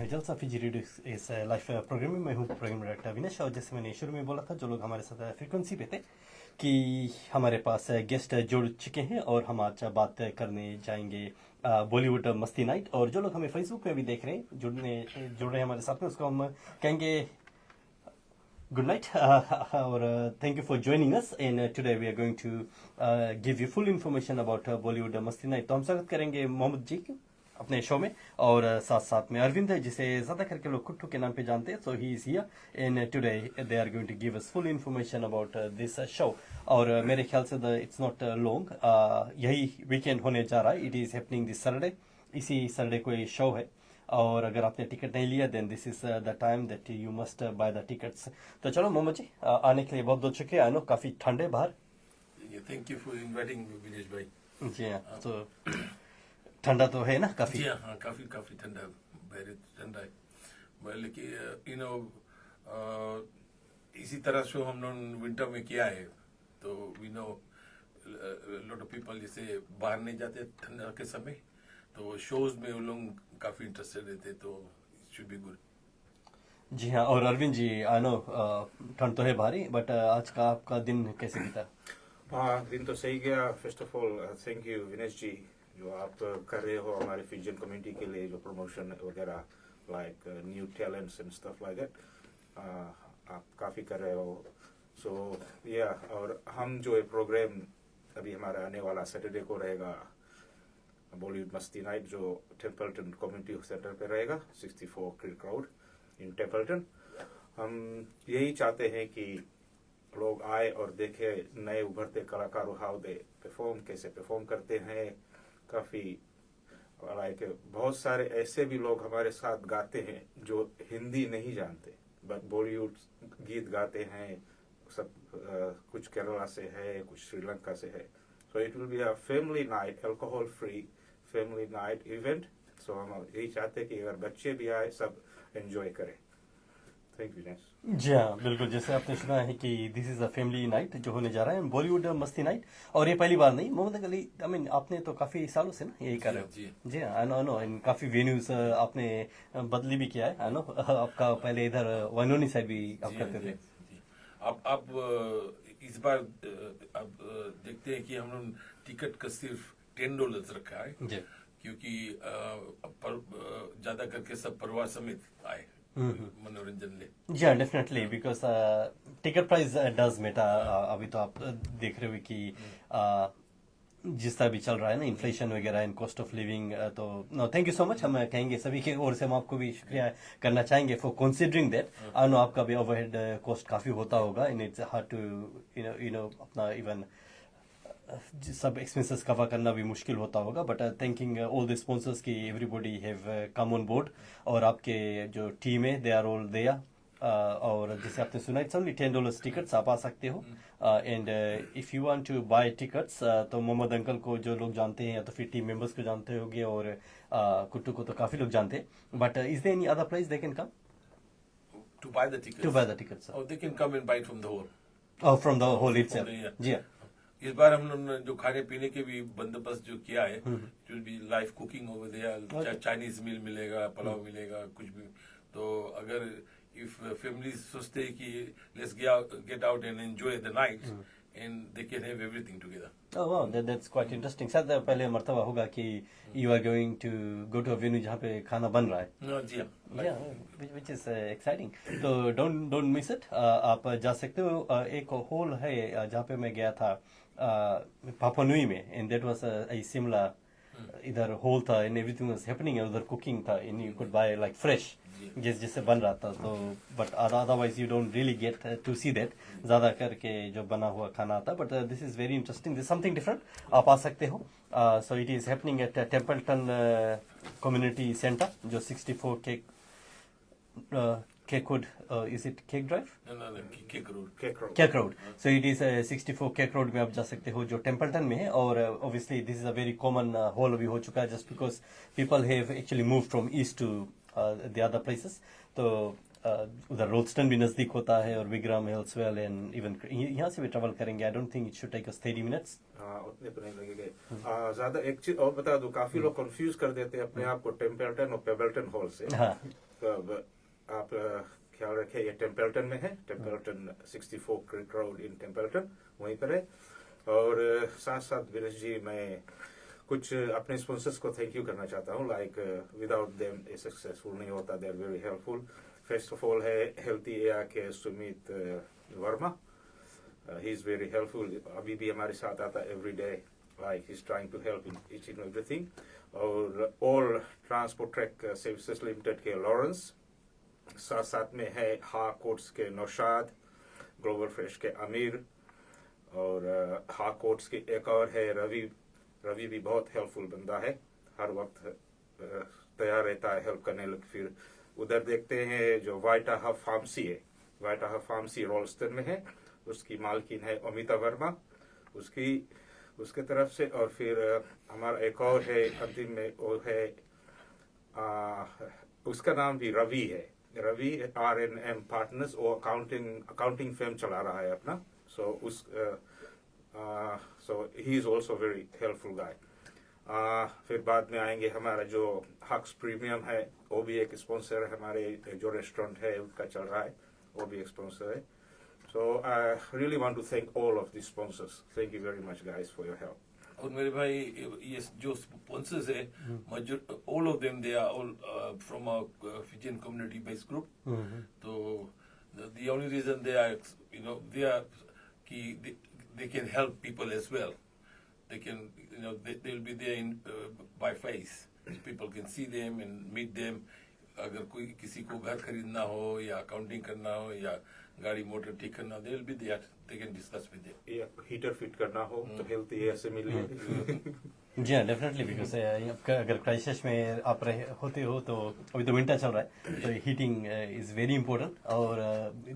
हैं जलसा Fiji radio इस लाइव प्रोग्राम में। मैं हूं प्रोग्राम डायरेक्टर अविनाश। और जैसे मैंने शुरू में बोला था, जो लोग हमारे साथ फ्रीक्वेंसी पे थे कि हमारे पास गेस्ट जुड़ चुके हैं और हम आज बात करने जाएंगे बॉलीवुड मस्ती नाइट। और जो लोग हमें फेसबुक पे भी देख रहे हैं, जुड़ रहे हैं हमारे साथ में, उसको हम कहेंगे good night or thank you for joining us and today we are going to give you full information about Bollywood Masti Night। तो हम स्वागत करेंगे मोहम्मद जी की अपने शो में, और साथ साथ में अरविंद है, जिसे ज़्यादा करके लोग कुट्टू के नाम पे जानते हैं। So he is here and today they are going to give us full information about this show. और मेरे ख्याल से इट्स नॉट लॉन्ग, यही वीकेंड होने जा रहा है। It is happening this Saturday, इसी सैटरडे को ये शो है। और अगर आपने टिकट नहीं लिया then this is the time that you must buy the tickets. तो चलो मोहम्मद जी, आने के लिए बहुत बहुत शुक्रिया। आई नो काफ़ी ठंडे बाहर। Thank you for inviting Vinesh भाई। जी हाँ, तो ठंडा तो है ना काफ़ी? जी हाँ, काफ़ी काफ़ी ठंडा, वेरी ठंडा है। लेकिन यू नो इसी तरह शो हम लोग विंटर में किया है, तो we know lot of people जैसे बाहर नहीं जाते ठंडा के समय, तो शोज में वो लोग काफी इंटरेस्टेड रहते, तो इट शुड बी गुड। जी हाँ। और अरविंद जी, आई नो ठंड तो है भारी, बट आज का आपका दिन कैसे बीता? हाँ, दिन तो सही गया। First of all thank you Vinesh ji, जो आप कर रहे हो हमारे फिजियन कम्युनिटी के लिए, जो प्रमोशन वगैरह like new talents and stuff like that आप काफ़ी कर रहे हो। सो या और हम जो प्रोग्राम अभी हमारा आने वाला सैटरडे को रहेगा, बॉलीवुड मस्ती नाइट, जो टेम्पल्टन कम्युनिटी सेंटर पे रहेगा, 64 क्रिक रोड इन टेम्पल्टन। हम यही चाहते हैं कि लोग आए और देखे नए उभरते कलाकारों हाउ दे परफॉर्म, कैसे परफॉर्म करते हैं। काफ़ी लाइक बहुत सारे ऐसे भी लोग हमारे साथ गाते हैं जो हिंदी नहीं जानते बट बॉलीवुड गीत गाते हैं। सब कुछ केरला से है, कुछ श्रीलंका से है। So it will be a family night, alcohol free family night event. So हम यही चाहते हैं कि अगर बच्चे भी आए, सब एंजॉय करें। Thank you next. जी हाँ, बिल्कुल। जैसे आपने सुना है कि this is a family night जो होने जा रहा है, बॉलीवुड मस्ती नाइट। और ये पहली बार नहीं, मोहम्मद अली, आई मीन आपने तो काफी सालों से ना यही कर रहे हो। जी हाँ, आई नो इन काफी वेन्यूज आपने बदली भी किया है। आई नो आपका पहले इधर वनोनी साइड भी आप करते थे। अब इस बार अब देखते हैं कि हम लोग टिकट का सिर्फ $10 रखा है, क्योंकि ज्यादा करके सब परिवार समेत आए मनोरंजन ले। जी हाँ, definitely, because ticket price does matter. अभी तो आप देख रहे हो कि जिस तरह भी चल रहा है ना, इन्फ्लेशन वगैरह एंड कॉस्ट ऑफ लिविंग। तो no, thank you so much. हम कहेंगे सभी की ओर से हम आपको भी शुक्रिया करना चाहेंगे for considering that. I know आपका भी ओवरहेड कॉस्ट काफ़ी होता होगा, and it's hard to you know अपना इवन सब एक्सपेंसेस कवर करना भी मुश्किल होता होगा। But thanking all the sponsors की everybody have come on board, और आपके जो टीम है दे आर ऑल देयर। और जैसे आपने सुना, इट्स ओनली $10 टिकट्स, आप आ सकते हो। And if you want to buy tickets, तो मोहम्मद अंकल को जो लोग जानते हैं, या तो फिर टीम मेंबर्स को जानते होंगे, और कुट्टू को तो काफ़ी लोग जानते हैं। But is there any other place they can come to buy the tickets? To buy the tickets, और they can come and buy from the hall. और फ्रॉम द होल इटसेल्फ। जी हाँ। इस बार हम लोग ने जो खाने पीने के भी बंदोबस्त जो किया है, जो भी live cooking over there, Chinese meal मिलेगा, पुलाव मिलेगा, कुछ भी। तो अगर इफ फैमिली सोचते हैं कि let's get out and enjoy the night, and they can have everything together. Oh वाह, दैट्स क्वाइट इंटरेस्टिंग। शायद पहले मर्तबा होगा कि you are going to go to a venue जहाँ पे खाना बन रहा है। जी हाँ, विच इज एक्साइटिंग। तो डोंट मिस इट, आप जा सकते हो। एक हॉल है जहाँ पे मैं गया था पापुआ न्यू में, and that was a similar, इधर हॉल था एंड एवरीथिंग वाज हैपनिंग, उधर कुकिंग था and you could buy like fresh जैसे बन रहा था। तो but otherwise you don't really get to see that, ज़्यादा करके जो बना हुआ खाना आता। But this is very interesting, this something different, आप आ सकते हो। So it is happening at Templeton community centre, जो 64 Cakewood, is it Cake Drive? No, Cake Road. Cake Road. So it is 64 Cake Road में आप जा सकते हो, जो टेम्पल्टन में है। और obviously this is a very common hall अभी हो चुका है, just because people have actually moved from east to the other places. तो उधर रोल्स्टन भी नज़दीक होता है, और विग्राम, हेल्सवेल, एंड इवन यहाँ से भी ट्रेवल करेंगे। I don't think it should take us 30 minutes. हाँ, उतने तो नहीं लगेंगे। ज्यादा एक चीज और बता दूं, काफी लोग कंफ्यूज कर देते हैं अपने आप को टेम्पल्टन और पेबल्टन हॉल से। हाँ, आप ख्याल रखें, ये टेम्पल्टन में है, टेम्पल्टन 64 क्रिक रोड इन टेम्पल्टन, वहीं पर है। और साथ साथ विनेश जी, मैं कुछ अपने स्पॉन्सर्स को थैंक यू करना चाहता हूँ। लाइक विदाउट देम ये सक्सेसफुल नहीं होता, they are very helpful. First of all है हेल्थी एयर के Sumit Verma, he is very helpful, अभी भी हमारे साथ आता every day, like he is trying to help in each and everything. और all transport track services limited के लॉरेंस, साथ साथ में है हाकोट्स के नौशाद, ग्लोबल फ्रेश के अमीर, और हाकोट्स के एक और है रवि। रवि भी बहुत हेल्पफुल बंदा है, हर वक्त तैयार रहता है हेल्प करने लगे। फिर उधर देखते हैं जो वाइटा हब फार्मेसी है, वाइटा हब फार्मेसी रोल्स्टन में है, उसकी मालकिन है अमिता वर्मा, उसके तरफ से। और फिर हमारा एक और है अंतिम में, वो है उसका नाम भी रवि है, रवि R&M पार्टनर्स, वो अकाउंटिंग फर्म चला रहा है अपना। So he is also very helpful guy. फिर बाद में आएंगे हमारा जो हक्स प्रीमियम है, वो भी एक स्पॉन्सर है, हमारे जो रेस्टोरेंट है उसका चल रहा है, वो भी एक स्पॉन्सर है। So I really want to thank all of these sponsors. Thank you very much, guys, for your help. और मेरे भाई ये जो स्पॉन्सर्स है, all of them they are all from a Fijian community based group. तो the only reason they are, they are they can help people as well. They can, they will be there in by face. People can see them and meet them. अगर कोई किसी को घर खरीदना हो या accounting करना हो या गाड़ी मोटर ठीक करना, they will be there, they can discuss with them. या हीटर फिट करना हो तो हेल्थ एयर से मिलिए। जी हाँ, डेफिनेटली, बिकॉज अगर क्राइसिस में आप होते हो, तो अभी तो विंटर चल रहा है, तो हीटिंग इज़ वेरी इंपॉर्टेंट। और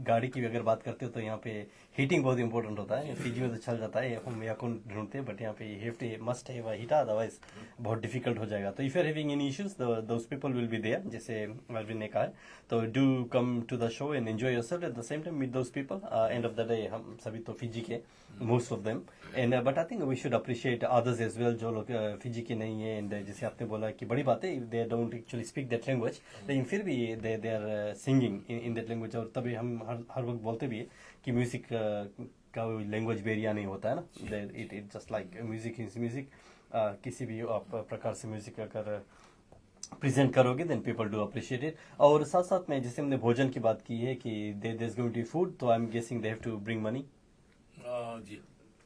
गाड़ी की भी अगर बात करते हो तो यहाँ पे हीटिंग बहुत इंपॉर्टेंट होता है। फिजी में तो चल जाता है, हम या कौन ढूंढते हैं, बट यहाँ पे हेफ्टी मस्ट है वह हीटा, अदरवाइज बहुत डिफिकल्ट हो जाएगा। तो if you are having any issues, those people will be there, जैसे अरविंद ने कहा है। तो do come to the show and enjoy yourself at the same time meet those people. End of the day हम सभी तो फिजी के, most of them, and but I think we should appreciate others as well, जो लोग Fiji के नहीं है। And जैसे आपने बोला कि बड़ी बात है, they don't actually speak that language, लेकिन फिर भी they are singing in that language. और तभी हम हर वक्त बोलते भी है कि म्यूजिक का लैंग्वेज बेरिया नहीं होता है ना, it just like music is music. किसी भी आप प्रकार से म्यूजिक अगर प्रेजेंट करोगे, then people do appreciate it. और साथ साथ में जैसे हमने भोजन की बात की है कि there is going to be food, तो I am guessing they have to bring money.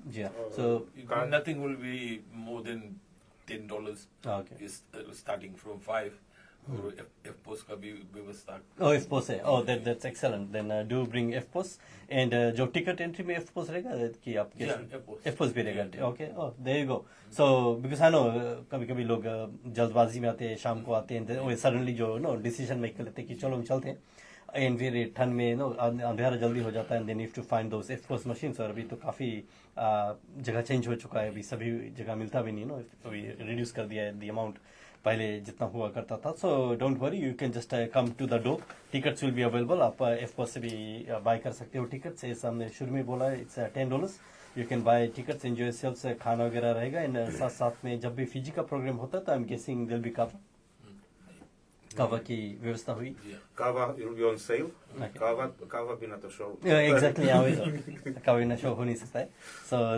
जी हाँ, so nothing will be more than $10. Okay, starting from 5। और एफपोस का भी व्यवस्था। ओह, एफपोस है, oh that's excellent, then do bring EFTPOS. And जो ticket entry में एफपोस रहेगा कि आपके एफपोस भी रहेगा? Okay, oh there you go. So because I know कभी कभी लोग जल्दबाजी में आते हैं, शाम को आते हैं, सडनली जो डिसीजन मेक कर लेते हैं कि चलो हम चलते हैं, एंड फिर ठंड में अंधेरा जल्दी हो जाता है, and then need to find those EFTPOS machines. और अभी तो काफ़ी जगह चेंज हो चुका है, अभी सभी जगह मिलता भी नहीं, अभी रिड्यूस कर दिया है द अमाउंट पहले जितना हुआ करता था। So don't worry, you can just come to the door, tickets will be available. आप एफपोस से भी बाय कर सकते हो टिकट्स। जैसे हमने शुरू में बोला, it's $10, you can buy tickets, enjoy yourself, खाना वगैरह रहेगा। एंड साथ साथ में जब भी फिजी का प्रोग्राम होता है, तो I am guessing there will be kava की व्यवस्था हुई। कावा will be on sale. कावा बिना तो शो एग्जैक्टली, कावा बिना शो हो नहीं सकता है। सो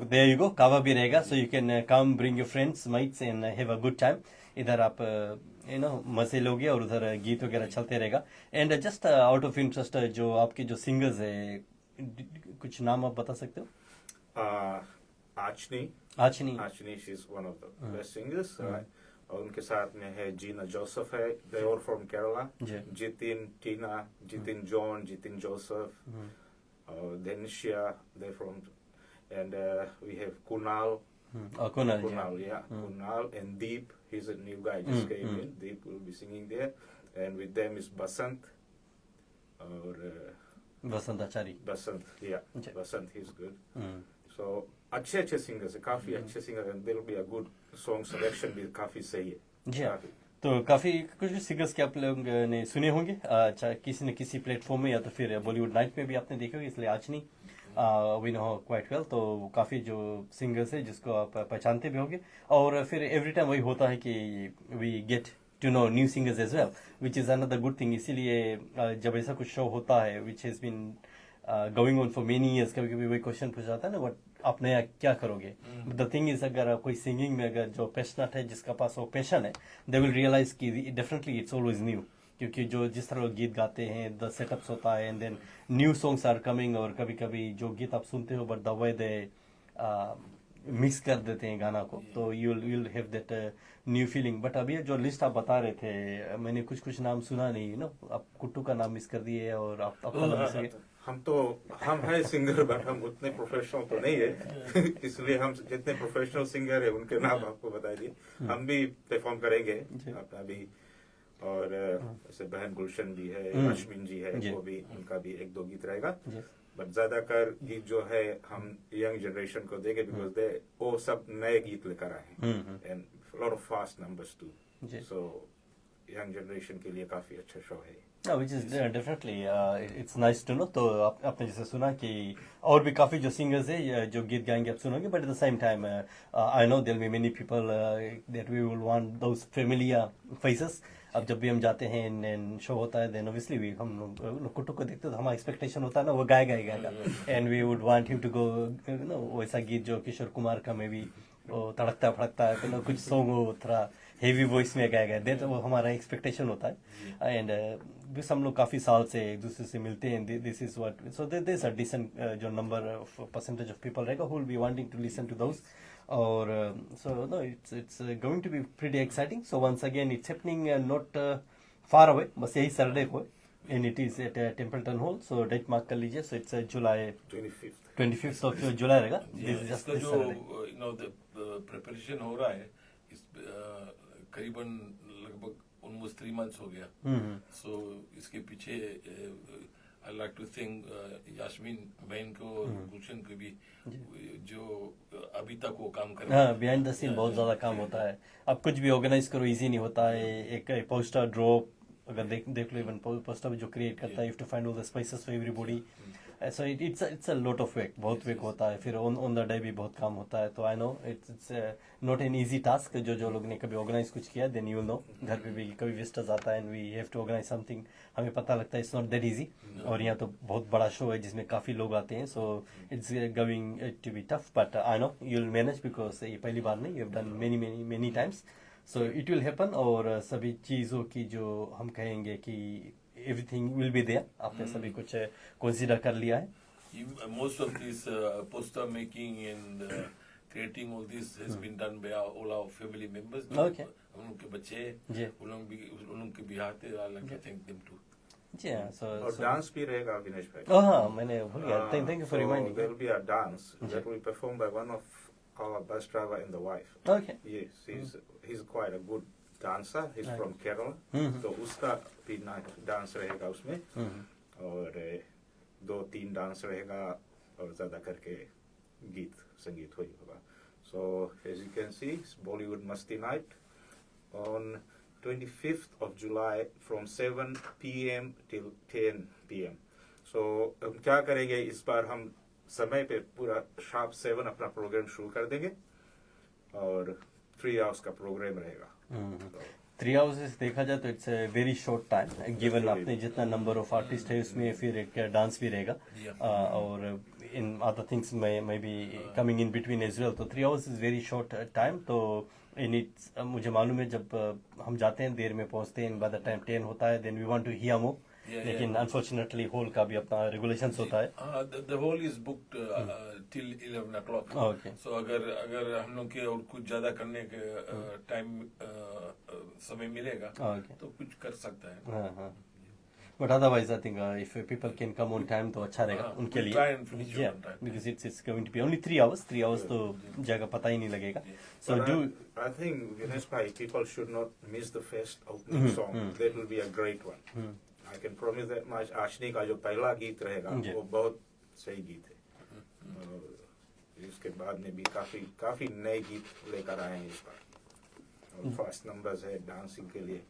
देयर यू गो, कावा भी रहेगा, so you can come, bring your friends, mites, and have a good time. इधर आप मजे लोगे और उधर गीत वगैरह चलते रहेगा। And just out of interest, जो आपके जो सिंगर्स है, कुछ नाम आप बता सकते हो? आचनी, she is one of the best singers. और उनके साथ में है जीना जोसेफ है, they are from Kerala. Jitin Tina, Jitin John, Jitin Joseph, और देनिशिया, they from, and we have Kunal, Kunal and Deep. He's a new guy, just came in. Deep will be singing there, and with them is Basant, or Basant Achari. Basant, he's good. So अच्छे singers है, काफी अच्छे singer, and there will be a good song selection भी काफी सही है। जी हाँ, तो काफी कुछ सिंगर्स के आप लोग ने सुने होंगे, चाहे किसी न किसी प्लेटफॉर्म में या तो फिर बॉलीवुड नाइट में भी आपने देखे होंगे, इसलिए आज नहीं वी नो क्वाइट वेल। तो काफ़ी जो सिंगर्स है जिसको आप पहचानते भी होंगे। और फिर एवरी टाइम वही होता है कि we get to know new singers as well, which is another good thing. इसीलिए जब ऐसा कुछ शो होता है which has been going on for many years, कभी कभी वही क्वेश्चन पूछा जाता है ना, what आप नया क्या करोगे. द थिंग इज अगर कोई सिंगिंग में अगर जो पैशनेट है, जिसका पास वो पैशन है, दे विल रियलाइज कि डेफिनेटली इट्स ऑलवेज न्यू, क्योंकि जो जिस तरह लोग गीत गाते हैं, द सेटअप्स होता है, and then new songs are coming, और कभी कभी जो गीत आप सुनते हो but the way they mix कर देते हैं गाना को, तो you will have that new feeling. But अभी जो लिस्ट आप बता रहे थे, मैंने कुछ नाम सुना नहीं, नो आप कुट्टू का नाम मिस कर दिए, और आपका नाम मिस कर दिया. हम है सिंगर, बट हम उतने प्रोफेशनल तो नहीं है. इसलिए हम जितने प्रोफेशनल सिंगर है उनके नाम आपको बता दिए. हम भी परफॉर्म करेंगे अपना भी, और जैसे बहन गुलशन भी है, अश्विन जी है, वो भी, उनका भी 1-2 गीत रहेगा. बट ज्यादातर गीत जो है हम यंग जनरेशन को देंगे, बिकॉज दे वो सब नए गीत लेकर आए हैं, and lot of fast numbers too. So young generation के लिए काफी अच्छा शो है. which is definitely it's nice to know. तो आपने जैसे सुना कि और भी काफी जो सिंगर्स है जो गीत गाएंगे आप सुनोगे, but at the same time I know there will be many people that we will want those familiar faces. अब जब भी हम जाते हैं एंड शो होता है, देन ऑब्वियसली वी हम लोग कुट्टू को देखते हैं तो हमारा एक्सपेक्टेशन होता है ना वो गाएगा, and we would want him to go, no वैसा गीत जो किशोर कुमार का में भी वो तड़कता फड़कता है, तो कुछ सॉन्ग हो थोड़ा हेवी वॉइस में गाएगा, देन तो वो हमारा एक्सपेक्टेशन होता है. एंड बस हम लोग काफी साल से एक दूसरे से मिलते हैं, this is what, so there is a decent जो number of percentage of people रहेगा who will be wanting to listen to those. और so no it's going to be pretty exciting. So once again it's happening not far away, बस यही Saturday को, and it is at Templeton Hall. So date mark कर लीजिए. So it's July 25th of July रहेगा. इसका जो you know preparation हो रहा है, इस करीबन लगभग ऑलमोस्ट 3 months हो गया. सो इसके पीछे I like to think Yasmin बहन को, गुलशन को भी, जो अभी तक वो काम कर रहे हैं. बिहाइंड द सीन बहुत ज्यादा काम होता है. अब कुछ भी ऑर्गेनाइज करो इजी नहीं होता है. एक पोस्टर ड्रॉप अगर देख लो, इवन पोस्टर जो क्रिएट करता है, you have to find all the spices for everybody. So it's a lot of work, बहुत वर्क होता है. फिर ऑन द डे भी बहुत काम होता है. तो I know it's not an easy task. जो लोग ने कभी ऑर्गेनाइज कुछ किया, देन यू नो, घर पे भी कभी विजिटर्स आता है and we have to organise something, हमें पता लगता है इट्स नॉट दैट इजी. और यहाँ तो बहुत बड़ा शो है जिसमें काफी लोग आते हैं. So it's going to be tough, but I know you will manage, because ये पहली बार नहीं, you have done many times. So it will happen. और सभी चीजों की जो हम कहेंगे कि एवरीथिंग विल बी देयर, आपने सभी कुछ कंसीडर कर लिया है. Most of this poster making and creating all this has been done by all our family members. Okay. हम लोग के बच्चे, उन लोग के भी आते, I like to thank them too. Yeah, so और डांस भी रहेगा विनेश भाई. Oh हाँ, मैंने भूल गया. Thank you for reminding. There will be a dance that will be performed by one of our bus driver and the wife. Okay. Yes, he's quite a good dancer. He's from Kerala. तो उसका भी dance रहेगा उसमें, और 2-3 dance रहेगा, और ज्यादा करके गीत संगीत होगा. So as you can see, it's Bollywood Masti Night on 25th of July from 7 p.m. till 10 p.m. So हम क्या करेंगे इस बार, हम समय पे पूरा शार्प 7 अपना प्रोग्राम शुरू कर देंगे, और 3 hours का प्रोग्राम रहेगा. 3 hours देखा जाए तो it's very short time, given आपने जितना नंबर ऑफ आर्टिस्ट है उसमें फिर एक डांस भी रहेगा, और इन अदर थिंग्स में be coming in between as well. तो 3 hours is very short time. तो इन इट्स मुझे मालूम है जब हम जाते हैं देर में पहुंचते हैं, बाय द टाइम 10 होता है, then we want to hear more. लेकिन अनफॉर्चुनेटली हॉल का भी अपना रेगुलेशंस होता है. The hall is booked till 11 o'clock. Okay. So अगर हम लोग के और कुछ ज्यादा करने के टाइम समय मिलेगा, तो कुछ कर सकता है. हाँ. But otherwise I think if people can come on time तो अच्छा रहेगा उनके लिए. Because it's going to be only 3 hours. 3 hours तो जगह पता ही नहीं लगेगा. So I think Vinesh bhai, people should not miss the first opening song. That will be a great one. I can promise that much. Ashni का जो पहला गीत रहेगा वो बहुत सही गीत है. इसके बाद में भी काफी नए गीत लेकर आए हैं इस बार. फर्स्ट नंबर्स है डांसिंग के लिए.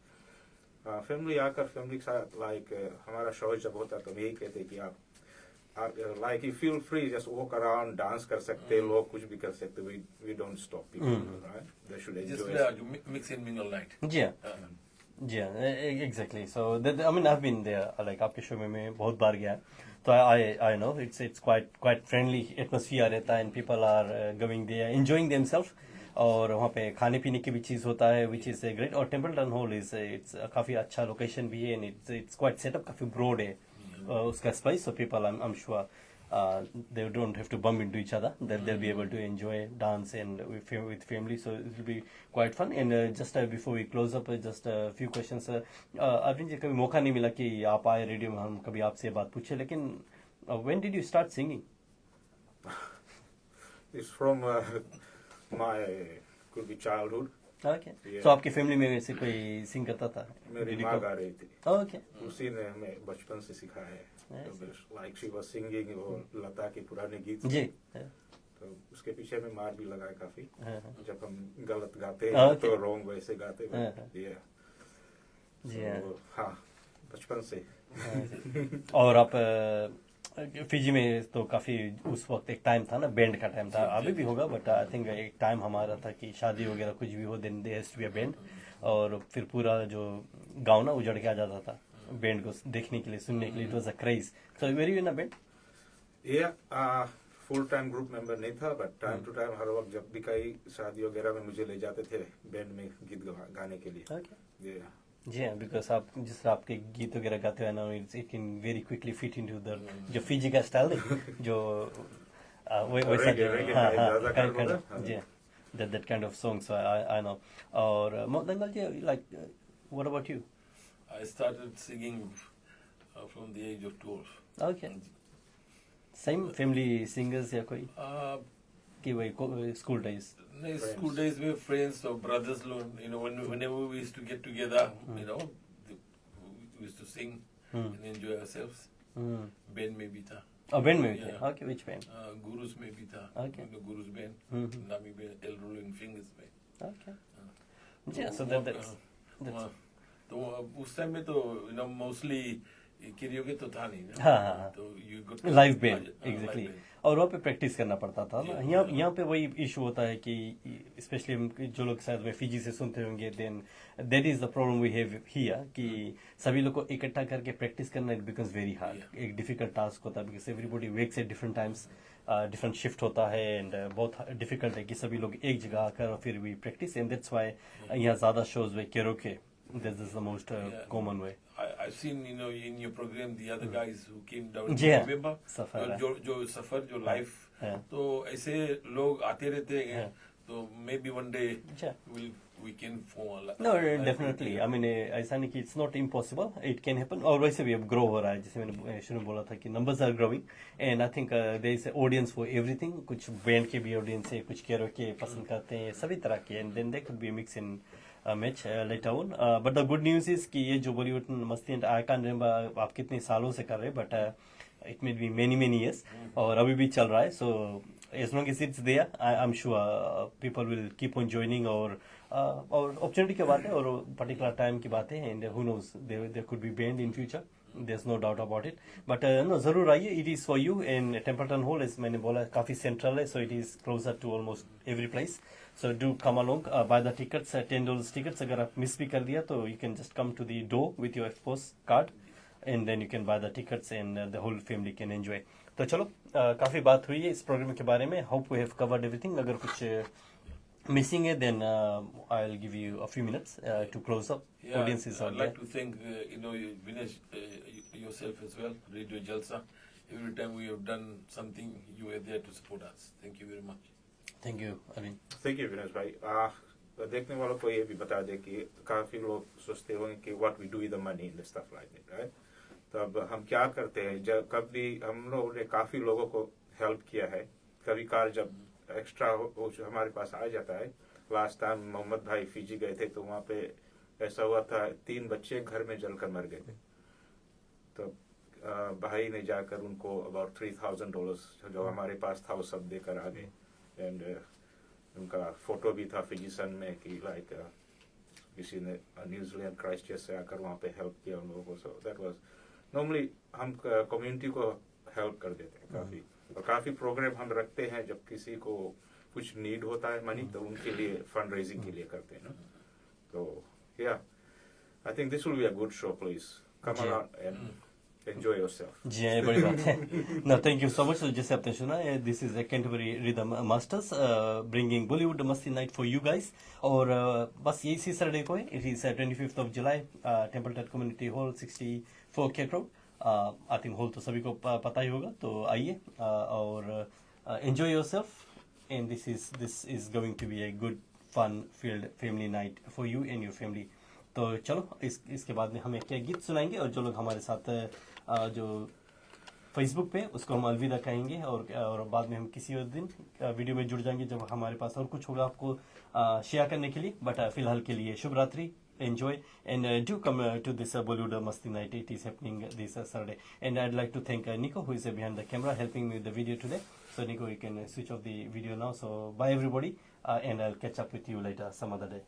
फैमिली आकर फैमिली के साथ लाइक हमारा शो जब होता तो यही कहते कि आप like you feel free, just walk around, dance कर सकते, लोग कुछ भी कर सकते. We don't stop people, right? They should enjoy. Just mix and mingle night. Yeah. जी हाँ, exactly. So I mean I been there, like आपके शो में मैं बहुत बार गया, तो I know it's quite friendly atmosphere रहता है, and people are going there enjoying themselves. और वहाँ पे खाने पीने की भी चीज़ होता है विच इज़ ग्रेट. और टेम्पल्टन हॉल इज इट्स काफ़ी अच्छा लोकेशन भी है, एंड इट्स क्वाइट सेटअप, काफ़ी ब्रॉड है उसका space. So people I am sure they don't have to bump into each other. They'll be able to enjoy dance and with family. So it will be quite fun. And just before we close up, just a few questions. Arvind ji, कभी मौका नहीं मिला कि आप आए radio में, हम कभी आपसे बात पूछे, लेकिन when did you start singing? It's from my could be childhood. Okay. Yeah. So आपकी फैमिली में वैसे कोई सिंग करता था? मेरी माँ गा रही थी. Okay. उसी ने हमें बचपन से सिखाया है. Yes. Like she was singing वो लता के पुराने गीत. जी. तो उसके पीछे में मार भी लगाए काफी. हाँ. जब हम गलत गाते Okay. तो रॉन्ग वैसे गाते. हाँ. Yeah. जी So, हाँ, बचपन से. और आप फिजी में तो काफी उस वक्त एक टाइम था ना, बैंड का टाइम था, अभी भी होगा, बट आई थिंक एक टाइम हमारा था कि शादी वगैरह कुछ भी हो, then there has to be a band. और फिर पूरा जो गाँव ना उजड़ के आ जाता था बैंड को देखने के लिए, सुनने के लिए. It was a craze. So were you in a band? Yeah, full time group member नहीं था, बट टाइम टू टाइम हर वक्त जब भी कहीं शादी वगैरह में मुझे ले जाते थे बैंड में गीत गाने के लिए. Yeah. जी हाँ, बिकॉज आप जिस तरह आपके गीत वगैरह गाते हो ना, it can very quickly fit into the जो फिजी का स्टाइल है, जो वैसा जो जी that kind of songs I know. और Dangal ji, like what about you? I started singing from the age of 12. Okay. Same family singers या कोई Uh, कि वही school days? no, school days we were friends or brothers. You know, whenever we used to get together, you know, we used to sing and enjoy ourselves. Band में भी था. Band में भी थे? Yeah. Okay, which band? Gurus में भी था. Okay. Gurus band. नामी band, El Rolling Fingers में. ओके. जी, सो दैट्स तो उस टाइम में तो यू नो मोस्टली कैरियोके तो था नहीं ना. हाँ. तो you got live band, exactly. और वहाँ पे प्रैक्टिस करना पड़ता था ना. Yeah. यहाँ पे वही इशू होता है कि स्पेशली जो लोग शायद फिजी से सुनते होंगे, then that is the problem we have here, कि सभी लोग को इकट्ठा करके प्रैक्टिस करना इट बिकम्स वेरी हार्ड. एक डिफिकल्ट टास्क होता है, because everybody wakes at different times, different shift होता है, एंड बहुत डिफिकल्ट है कि सभी लोग एक जगह आकर और फिर भी प्रैक्टिस. एंड दैट्स वाई यहाँ ज्यादा shows way karaoke, this is the most common way. I've seen, you know, in your program the other guys who came down. Yeah. Remember? Safar. जो सफर जो लाइफ. Yeah. तो ऐसे लोग आते रहते हैं. Yeah. तो maybe one day Yeah. we can form a No, life definitely. together. I mean, ऐसा नहीं कि it's not impossible. It can happen. और वैसे भी अब grow हो रहा है, जैसे मैंने शुरू में बोला था कि numbers are growing, and I think there is an audience for everything. कुछ band के भी audience है, कुछ karaoke पसंद करते हैं, सभी तरह के, and then there could be a mix in match later on. But the good news is कि ये जो बॉलीवुड मस्ती एंड आई कैन रिमेंबर आप कितने सालों से कर रहे हैं, but it may be many years, और अभी भी चल रहा है. सो as long as it's there, I'm sure people will keep on joining. और अपॉर्चुनिटी की बात है और पर्टिकुलर टाइम की बात है, and who knows, there could be band in future. There's no doubt about it. But no, जरूर आइए. It is for you. And Templeton Hall, as मैंने बोला, काफी central है, so it is closer to almost every place. So do come along, buy the tickets, $10 tickets. अगर आप miss भी कर दिया तो you can just come to the door with your FPOS card, and then you can buy the tickets, and the whole family can enjoy. तो चलो, काफी बात हुई है इस प्रोग्राम के बारे में. Hope we have covered everything. अगर कुछ मिसिंग है, then I'll give you a few minutes to close up. Yeah, Audience is I'd out like there. to thank Vinesh, yourself as well, Radio Jalsa. Every time we have done something, you were there to support us. Thank you very much. Thank you, Arvind. Thank you, Vinesh भाई. देखने वालों को ये भी बता दे कि काफी लोग सोचते होंगे कि what we do with the money and stuff like that, right? तो अब हम क्या करते हैं, जब कभी हम लोगों ने काफी लोगों को हेल्प किया है. कभी कार जब एक्स्ट्रा हमारे पास आ जाता है. लास्ट टाइम मोहम्मद भाई फिजी गए थे, तो वहाँ पे ऐसा हुआ था 3 बच्चे घर में जलकर मर गए थे. तो भाई ने जाकर उनको अबाउट $3,000 जो हमारे पास था वो सब देकर आ गए. एंड उनका फोटो भी था फिजिशन में कि लाइक किसी ने न्यूजीलैंड क्राइस्टचर्च से आकर वहाँ पे हेल्प किया उन लोगों को. सो दैट वाज नॉर्मली हम कम्युनिटी को हेल्प कर देते हैं काफी. और काफी प्रोग्राम हम रखते हैं जब किसी को कुछ नीड होता है मनी, तो उनके लिए फंड रेजिंग के लिए करते हैं ना. तो या I think this will be a good show. Please come on Yeah. out and enjoy yourself. जी हाँ, ये बड़ी बात है ना। Thank you so much. जैसे आपने सुना, this is Canterbury rhythm masters bringing Bollywood मस्ती नाइट फॉर यू गाइस। और बस यही इसी सैटरडे को है। It is 25th of July, Templeton community hall 64 cake road. I think hall तो सभी को पता ही होगा, तो आइए और enjoy yourself. And this is going to be a good fun field family night for you and your family. तो चलो इसके बाद में हम एक गीत सुनाएंगे, और जो लोग हमारे साथ जो फेसबुक पे, उसको हम अलविदा कहेंगे। और बाद में हम किसी और दिन वीडियो में जुड़ जाएंगे जब हमारे पास और कुछ होगा आपको शेयर करने के लिए। बट फिलहाल के लिए शुभ रात्रि, enjoy, and do come to this Bollywood Masti Night. It is happening this Saturday, and I'd like to thank Nico, who is behind the camera helping me with the video today. So Nico, you can switch off the video now. So bye everybody, and I'll catch up with you later some other day.